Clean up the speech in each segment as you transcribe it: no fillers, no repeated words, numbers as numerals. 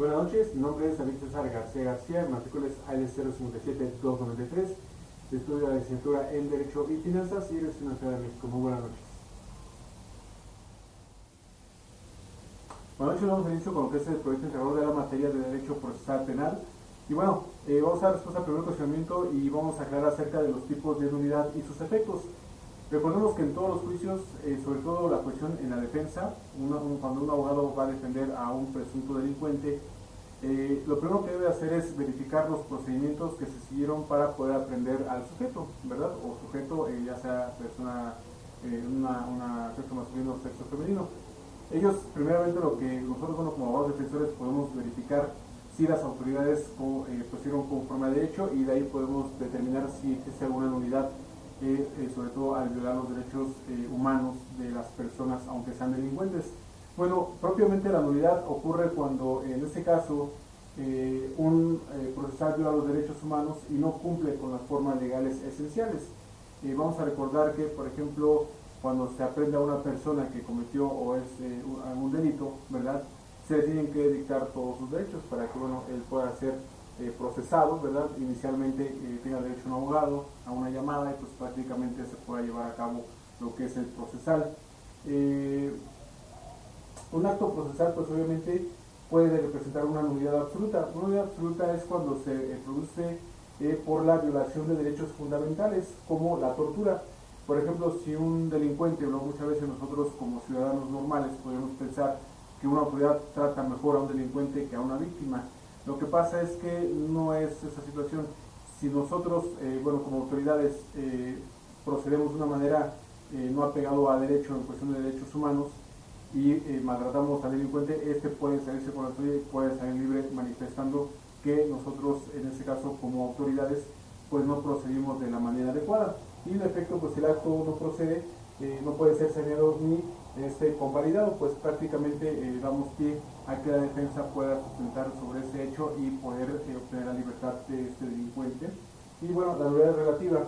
Buenas noches, mi nombre es David César García García, el matrícula es AL 057-293, estudio la licenciatura en Derecho y Finanzas y eres una ciudad de México. Muy buenas noches. Buenas noches, vamos a inicio con lo que es el proyecto integrador de la materia de Derecho Procesal Penal. Y bueno, vamos a dar respuesta al primer cuestionamiento y vamos a aclarar acerca de los tipos de nulidad y sus efectos. Recordemos que en todos los juicios, sobre todo la cuestión en la defensa, cuando un abogado va a defender a un presunto delincuente, lo primero que debe hacer es verificar los procedimientos que se siguieron para poder aprehender al sujeto, ¿verdad? O sujeto, ya sea persona, sexo masculino o sexo femenino. Ellos, primeramente, lo que nosotros, como abogados defensores, podemos verificar si las autoridades procedieron conforme a derecho y de ahí podemos determinar si existe alguna nulidad, sobre todo al violar los derechos humanos de las personas, aunque sean delincuentes. Bueno, propiamente la nulidad ocurre cuando, en este caso, un procesal viola los derechos humanos y no cumple con las formas legales esenciales. Vamos a recordar que, por ejemplo, cuando se aprende a una persona que cometió o es algún delito, ¿verdad?, se le tienen que dictar todos sus derechos para que, bueno, él pueda ser procesado, ¿verdad? Inicialmente tenga derecho a un abogado, a una llamada y pues prácticamente se pueda llevar a cabo lo que es el procesal. Un acto procesal pues obviamente puede representar una nulidad absoluta. Una nulidad absoluta es cuando se produce por la violación de derechos fundamentales, como la tortura. Por ejemplo, si un delincuente, o muchas veces nosotros como ciudadanos normales podemos pensar que una autoridad trata mejor a un delincuente que a una víctima. Lo que pasa es que no es esa situación. Si nosotros, como autoridades, procedemos de una manera no apegado a derecho en cuestión de derechos humanos y maltratamos al delincuente, este puede salirse con la suya y puede salir libre manifestando que nosotros, en este caso como autoridades, pues no procedimos de la manera adecuada. Y en efecto, pues el acto no procede, no puede ser saneado ni convalidado, pues prácticamente damos pie a que la defensa pueda sustentar sobre ese hecho y poder obtener la libertad de este delincuente. Y bueno, la nulidad relativa.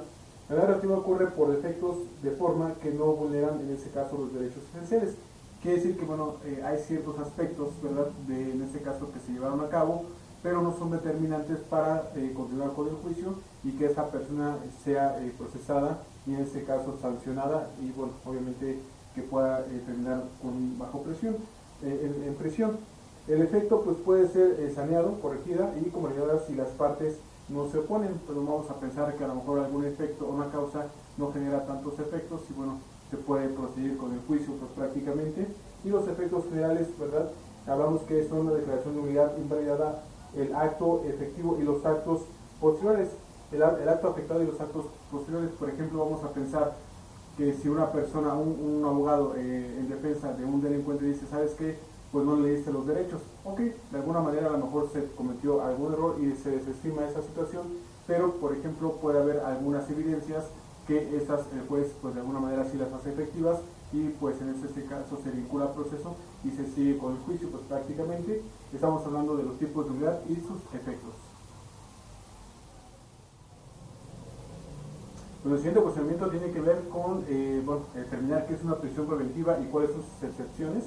La nulidad relativa ocurre por defectos de forma que no vulneran, en este caso, los derechos esenciales. Quiere decir que, bueno, hay ciertos aspectos, ¿verdad?, en este caso que se llevaron a cabo, pero no son determinantes para continuar con el juicio y que esa persona sea procesada y, en este caso, sancionada y, bueno, obviamente que pueda terminar bajo presión, en prisión. El efecto pues puede ser saneado, corregida y convalidada si las partes no se oponen, pero vamos a pensar que a lo mejor algún efecto o una causa no genera tantos efectos y, bueno, se puede proseguir con el juicio pues prácticamente. Y los efectos generales, ¿verdad?, hablamos que son una declaración de nulidad invalidada el acto efectivo y los actos posteriores. El acto afectado y los actos posteriores, por ejemplo, vamos a pensar que si una persona, un abogado en defensa de un delincuente dice, ¿sabes qué?, pues no le diste los derechos. Ok, de alguna manera a lo mejor se cometió algún error y se desestima esa situación, pero por ejemplo puede haber algunas evidencias que estas el juez pues de alguna manera sí las hace efectivas y pues en este caso se vincula al proceso y se sigue con el juicio. Pues prácticamente estamos hablando de los tipos de nulidad y sus efectos. El siguiente cuestionamiento tiene que ver con determinar qué es una prisión preventiva y cuáles son sus excepciones.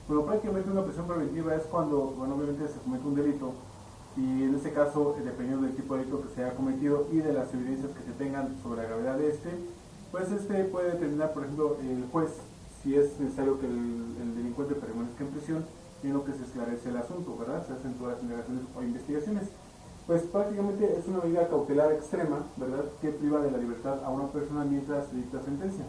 Bueno, prácticamente una prisión preventiva es cuando, bueno, obviamente se comete un delito y en este caso, dependiendo del tipo de delito que se haya cometido y de las evidencias que se tengan sobre la gravedad de pues puede determinar, por ejemplo, el juez si es necesario que el delincuente permanezca en prisión y en lo que se esclarece el asunto, ¿verdad? Se hacen todas las indagaciones o investigaciones. Pues prácticamente es una medida cautelar extrema, ¿verdad?, que priva de la libertad a una persona mientras se dicta sentencia.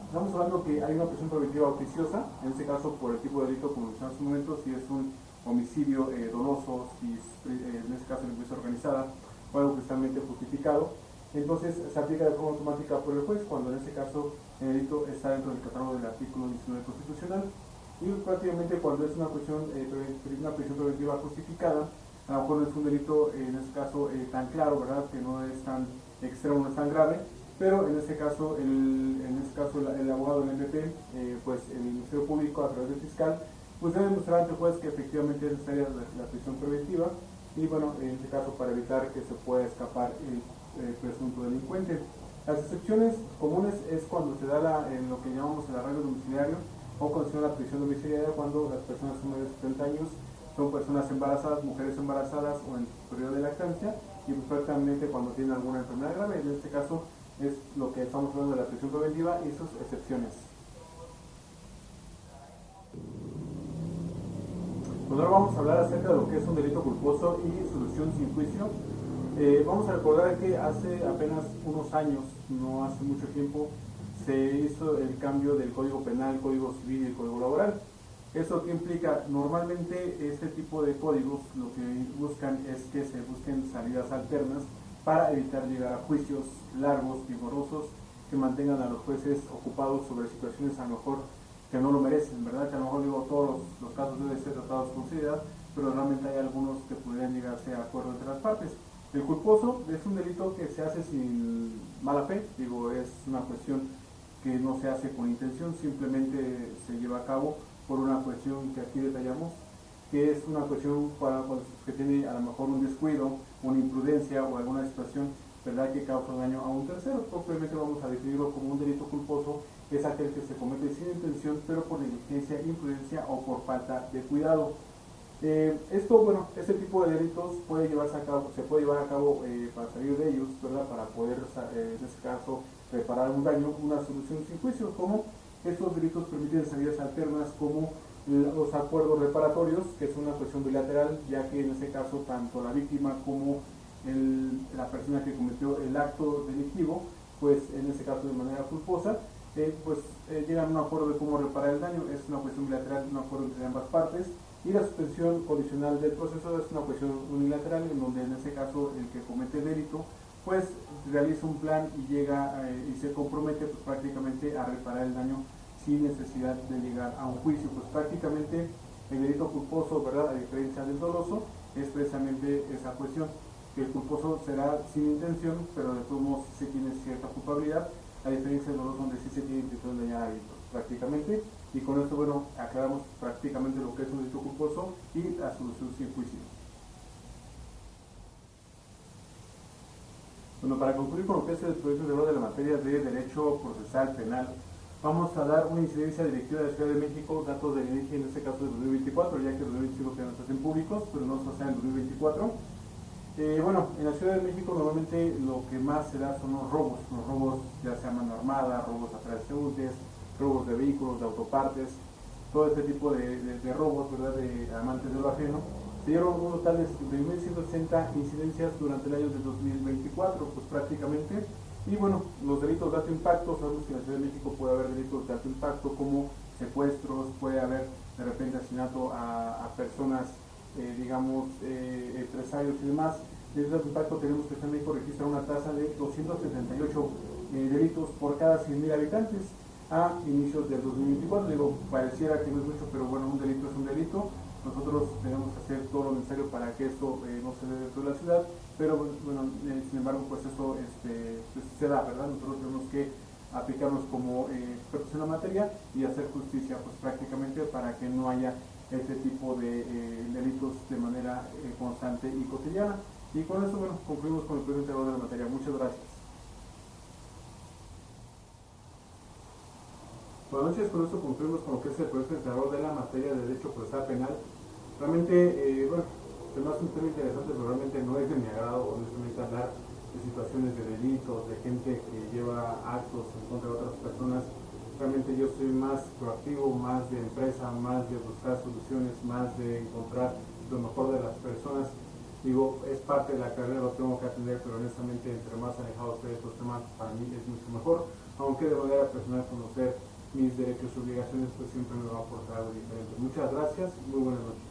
Estamos hablando que hay una prisión preventiva oficiosa, en este caso por el tipo de delito, como mencioné hace un momento, si es un homicidio doloso, si es, en este caso, delincuencia organizada o algo criminalmente justificado. Entonces se aplica de forma automática por el juez cuando en este caso el delito está dentro del catálogo del artículo 19 constitucional. Y prácticamente cuando es una prisión preventiva justificada, a lo mejor no es un delito en este caso tan claro, ¿verdad?, que no es tan extremo, no es tan grave, pero en este caso el abogado del MP, pues el Ministerio Público a través del fiscal, pues debe demostrar ante el juez que efectivamente es necesaria la prisión preventiva y, bueno, en este caso para evitar que se pueda escapar el presunto delincuente. Las excepciones comunes es cuando se da en lo que llamamos el arraigo domiciliario o cuando se da la prisión domiciliaria, cuando las personas son mayores de 70 años son personas embarazadas, mujeres embarazadas o en periodo de lactancia, y pues prácticamente cuando tienen alguna enfermedad grave. En este caso es lo que estamos hablando de la prisión preventiva y sus excepciones. Pues ahora vamos a hablar acerca de lo que es un delito culposo y solución sin juicio. Vamos a recordar que hace apenas unos años, no hace mucho tiempo, se hizo el cambio del Código Penal, el Código Civil y el Código Laboral. ¿Eso qué implica? Normalmente este tipo de códigos lo que buscan es que se busquen salidas alternas para evitar llegar a juicios largos, vigorosos, que mantengan a los jueces ocupados sobre situaciones a lo mejor que no lo merecen, ¿verdad? Que a lo mejor digo todos los casos deben ser tratados con seriedad, pero realmente hay algunos que podrían llegarse a acuerdo entre las partes. El culposo es un delito que se hace sin mala fe, digo, es una cuestión que no se hace con intención, simplemente se lleva a cabo por una cuestión que aquí detallamos, que es una cuestión para que tiene a lo mejor un descuido, una imprudencia o alguna situación, ¿verdad?, que causa daño a un tercero. Propiamente vamos a definirlo como un delito culposo, es aquel que se comete sin intención, pero por negligencia, imprudencia o por falta de cuidado. Este tipo de delitos puede llevarse a cabo, se puede llevar a cabo para salir de ellos, ¿verdad?, para poder, en este caso, reparar un daño, una solución sin juicio, como estos delitos permiten salidas alternas como los acuerdos reparatorios, que es una cuestión bilateral, ya que en este caso tanto la víctima como la persona que cometió el acto delictivo, pues en este caso de manera culposa, llegan a un acuerdo de cómo reparar el daño. Es una cuestión bilateral, un acuerdo entre ambas partes, y la suspensión condicional del proceso es una cuestión unilateral, en donde en este caso el que comete el delito pues realiza un plan y llega y se compromete pues prácticamente a reparar el daño sin necesidad de llegar a un juicio. Pues prácticamente el delito culposo, ¿verdad?, a diferencia del doloso, es precisamente esa cuestión, que el culposo será sin intención, pero de todos modos se tiene cierta culpabilidad, a diferencia del doloso, donde sí se tiene intención de dañar a alguien, prácticamente. Y con esto, bueno, aclaramos prácticamente lo que es un delito culposo y la solución sin juicio. Bueno, para concluir con lo que es el proyecto de ley de la materia de derecho procesal penal, vamos a dar una incidencia directiva de la Ciudad de México, datos del INEGI, en este caso del 2024, ya que el 2025 que nos hacen públicos, pero no se hacen en el 2024. En la Ciudad de México normalmente lo que más se da son los robos ya sea a mano armada, robos a transeúntes, robos de vehículos, de autopartes, todo este tipo de robos, ¿verdad?, de amantes de lo ajeno. Se dieron un total de 1.160 incidencias durante el año de 2024, pues prácticamente. Y bueno, los delitos de alto impacto, sabemos que en la Ciudad de México puede haber delitos de alto impacto como secuestros, puede haber de repente asesinato a personas, empresarios y demás. Delitos de alto impacto, tenemos que en México registra una tasa de 278 delitos por cada 100.000 habitantes a inicios del 2024. Digo, pareciera que no es mucho, pero bueno, un delito es un delito. Nosotros tenemos que hacer todo lo necesario para que esto no se dé dentro de la ciudad, pero sin embargo, pues esto se da, ¿verdad? Nosotros tenemos que aplicarnos como expertos en la materia y hacer justicia, pues prácticamente, para que no haya este tipo de delitos de manera constante y cotidiana. Y con eso, bueno, concluimos con el primer integrador de la materia. Muchas gracias. Buenas noches, con esto concluimos con lo que es el proyecto integrador de la materia de derecho procesal penal. Realmente, se me hace un tema interesante, pero realmente no es de mi agrado, honestamente, hablar de situaciones de delitos, de gente que lleva actos en contra de otras personas. Realmente yo soy más proactivo, más de empresa, más de buscar soluciones, más de encontrar lo mejor de las personas. Digo, es parte de la carrera, lo tengo que atender, pero honestamente, entre más alejado esté de estos temas, para mí es mucho mejor, aunque de manera personal conocer mis derechos y obligaciones, pues siempre me va a aportar algo diferente. Muchas gracias, muy buenas noches.